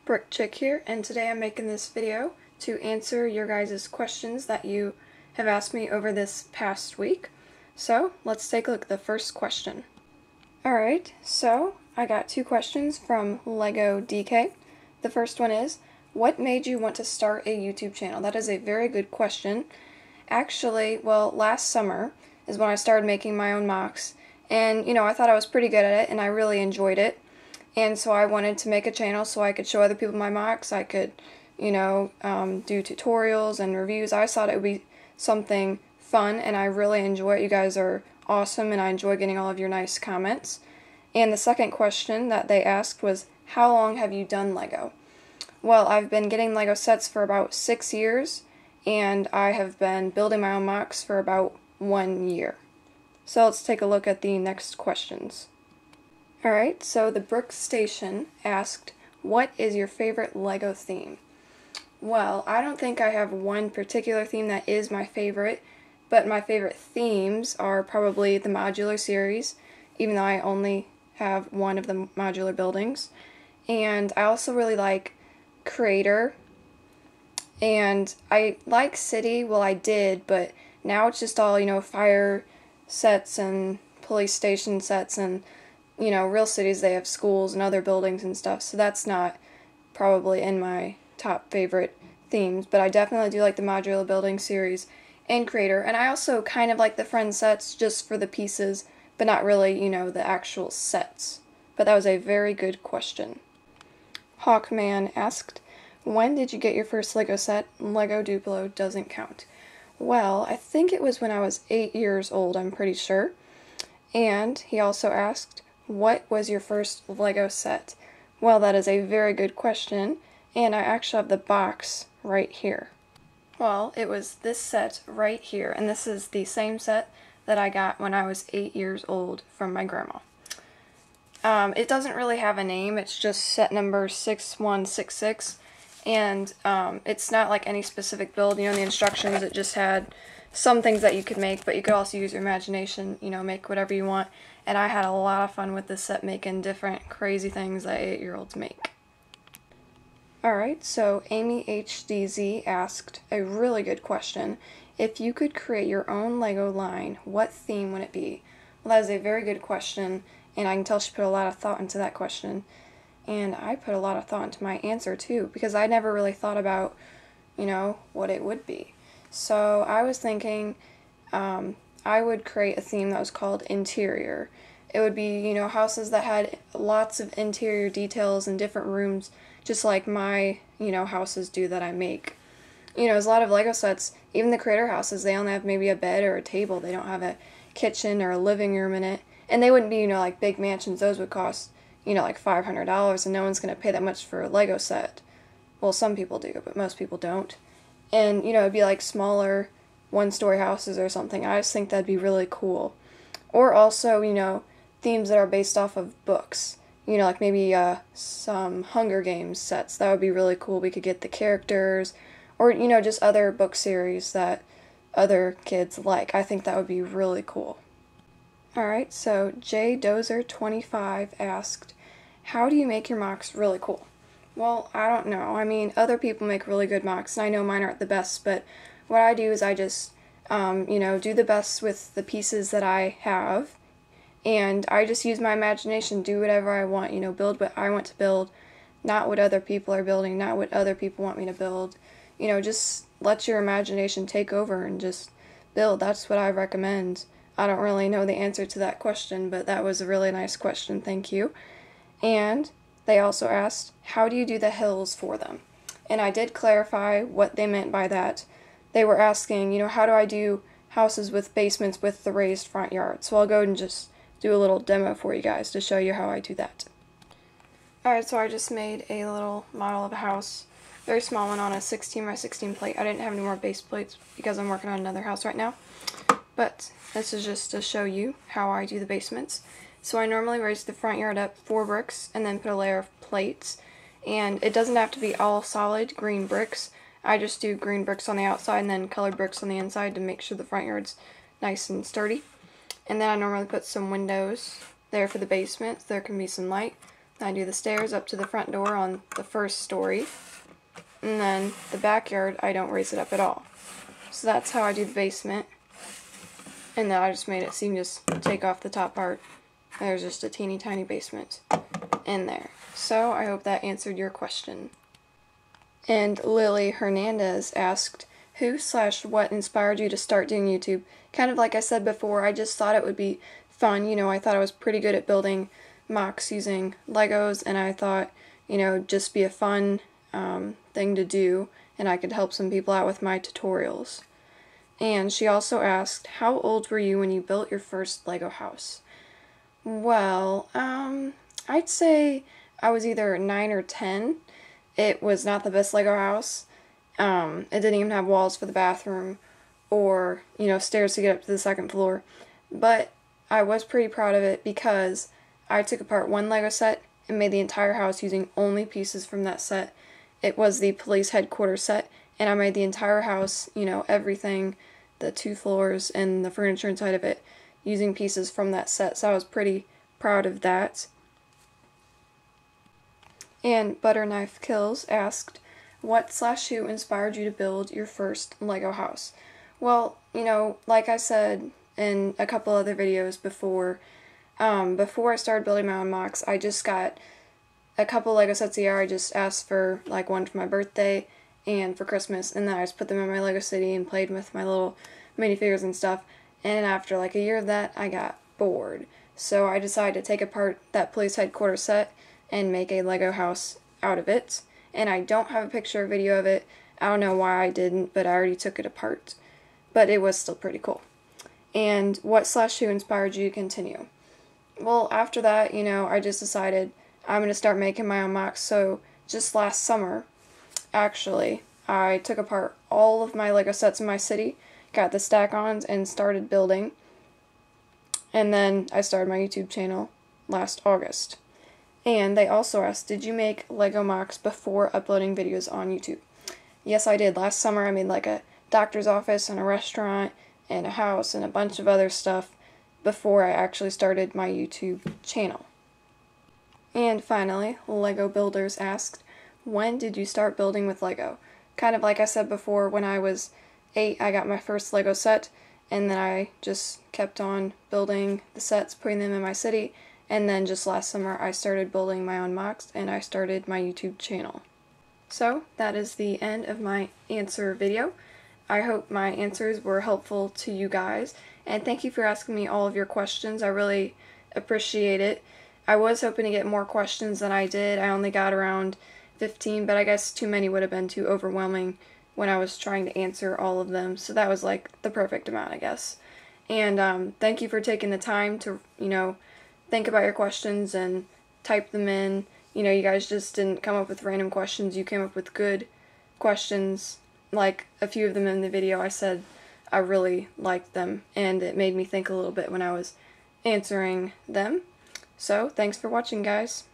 Brick Chick here, and today I'm making this video to answer your guys' questions that you have asked me over this past week. So let's take a look at the first question. Alright, so I got two questions from Lego DK. The first one is, what made you want to start a YouTube channel? That is a very good question. Actually, well, last summer is when I started making my own MOCs, and I thought I was pretty good at it and I really enjoyed it. And so I wanted to make a channel so I could show other people my MOCs. I could, do tutorials and reviews. I just thought it would be something fun, and I really enjoy it. You guys are awesome, and I enjoy getting all of your nice comments. And the second question that they asked was, how long have you done Lego? Well, I've been getting Lego sets for about 6 years, and I have been building my own MOCs for about 1 year. So let's take a look at the next questions. Alright, so the Brook Station asked, what is your favorite Lego theme? Well, I don't think I have one particular theme that is my favorite, but my favorite themes are probably the modular series, even though I only have one of the modular buildings. And I also really like Creator, and I like City. Well, I did, but now it's just all, fire sets and police station sets, and real cities, they have schools and other buildings and stuff, so that's not probably in my top favorite themes, but I definitely do like the modular building series and Creator, and I also kind of like the friend sets just for the pieces, but not really, the actual sets. But that was a very good question. Hawkman asked, when did you get your first Lego set? Lego Duplo doesn't count. Well, I think it was when I was 8 years old, I'm pretty sure. And he also asked, what was your first Lego set? Well, that is a very good question, and I actually have the box right here. Well, it was this set right here, and this is the same set that I got when I was 8 years old from my grandma. It doesn't really have a name, it's just set number 6166, and it's not like any specific build. In the instructions it just had some things that you could make, but you could also use your imagination, make whatever you want. And I had a lot of fun with this set, making different crazy things that 8-year-olds make. Alright, so Amy HDZ asked a really good question. If you could create your own Lego line, what theme would it be? Well, that is a very good question, and I can tell she put a lot of thought into that question. And I put a lot of thought into my answer too, because I never really thought about, what it would be. So I was thinking, I would create a theme that was called interior. It would be, houses that had lots of interior details and different rooms, just like my, houses do that I make. There's a lot of Lego sets, even the Creator houses, they only have maybe a bed or a table. They don't have a kitchen or a living room in it. And they wouldn't be, like big mansions. Those would cost, like $500, and no one's going to pay that much for a Lego set. Well, some people do, but most people don't. And, it'd be like smaller one-story houses or something. I just think that'd be really cool. Or also, themes that are based off of books. Like maybe some Hunger Games sets. That would be really cool. We could get the characters, or, just other book series that other kids like. I think that would be really cool. Alright, so JDozer25 asked, how do you make your MOCs really cool? Well, I don't know. I mean, other people make really good MOCs, and I know mine aren't the best, but what I do is I just, do the best with the pieces that I have, and I just use my imagination, do whatever I want, build what I want to build, not what other people are building, not what other people want me to build. Just let your imagination take over and just build. That's what I recommend. I don't really know the answer to that question, but that was a really nice question, thank you. And they also asked, how do you do the hills for them? And I did clarify what they meant by that. They were asking, how do I do houses with basements with the raised front yard? So I'll go and just do a little demo for you guys to show you how I do that. Alright, so I just made a little model of a house, very small one, on a 16 by 16 plate. I didn't have any more base plates because I'm working on another house right now. But this is just to show you how I do the basements. So I normally raise the front yard up 4 bricks and then put a layer of plates. And it doesn't have to be all solid green bricks. I just do green bricks on the outside and then colored bricks on the inside to make sure the front yard's nice and sturdy. And then I normally put some windows there for the basement, so there can be some light. I do the stairs up to the front door on the first story, and then the backyard, I don't raise it up at all. So that's how I do the basement, and then I just made it so you can just take off the top part. There's just a teeny tiny basement in there. So I hope that answered your question. And Lily Hernandez asked, who/what inspired you to start doing YouTube? Kind of like I said before, I just thought it would be fun. You know, I thought I was pretty good at building MOCs using Legos, and I thought, you know, just be a fun thing to do, and I could help some people out with my tutorials. And she also asked, how old were you when you built your first Lego house? Well, I'd say I was either 9 or 10. It was not the best Lego house. It didn't even have walls for the bathroom or, you know, stairs to get up to the second floor. But I was pretty proud of it because I took apart one Lego set and made the entire house using only pieces from that set. It was the police headquarters set, and I made the entire house, you know, everything, the 2 floors and the furniture inside of it, using pieces from that set. So I was pretty proud of that. And Butterknife Kills asked, what/who inspired you to build your first Lego house? Well, you know, like I said in a couple other videos before I started building my own MOCs, I just got a couple Lego sets a year. I just asked for like one for my birthday and for Christmas, and then I just put them in my Lego City and played with my little minifigures and stuff. And after like a year of that, I got bored. So I decided to take apart that police headquarters set and make a Lego house out of it. And I don't have a picture or video of it. I don't know why I didn't, but I already took it apart. But it was still pretty cool. And what/who inspired you to continue? Well, after that, you know, I just decided I'm going to start making my own MOCs. So just last summer, actually, I took apart all of my Lego sets in my city, got the stack-ons, and started building. And then I started my YouTube channel last August. And they also asked, did you make Lego MOCs before uploading videos on YouTube? Yes, I did. Last summer I made like a doctor's office and a restaurant and a house and a bunch of other stuff before I actually started my YouTube channel. And finally, Lego Builders asked, when did you start building with Lego? Kind of like I said before, when I was 8 I got my first Lego set, and then I just kept on building the sets, putting them in my city. And then just last summer I started building my own MOCs and I started my YouTube channel. So that is the end of my answer video. I hope my answers were helpful to you guys, and thank you for asking me all of your questions. I really appreciate it. I was hoping to get more questions than I did. I only got around 15, but I guess too many would have been too overwhelming when I was trying to answer all of them. So that was like the perfect amount, I guess. And thank you for taking the time to, you know, think about your questions and type them in. You know, you guys just didn't come up with random questions. You came up with good questions. Like a few of them in the video, I said I really liked them, and it made me think a little bit when I was answering them. So, thanks for watching, guys.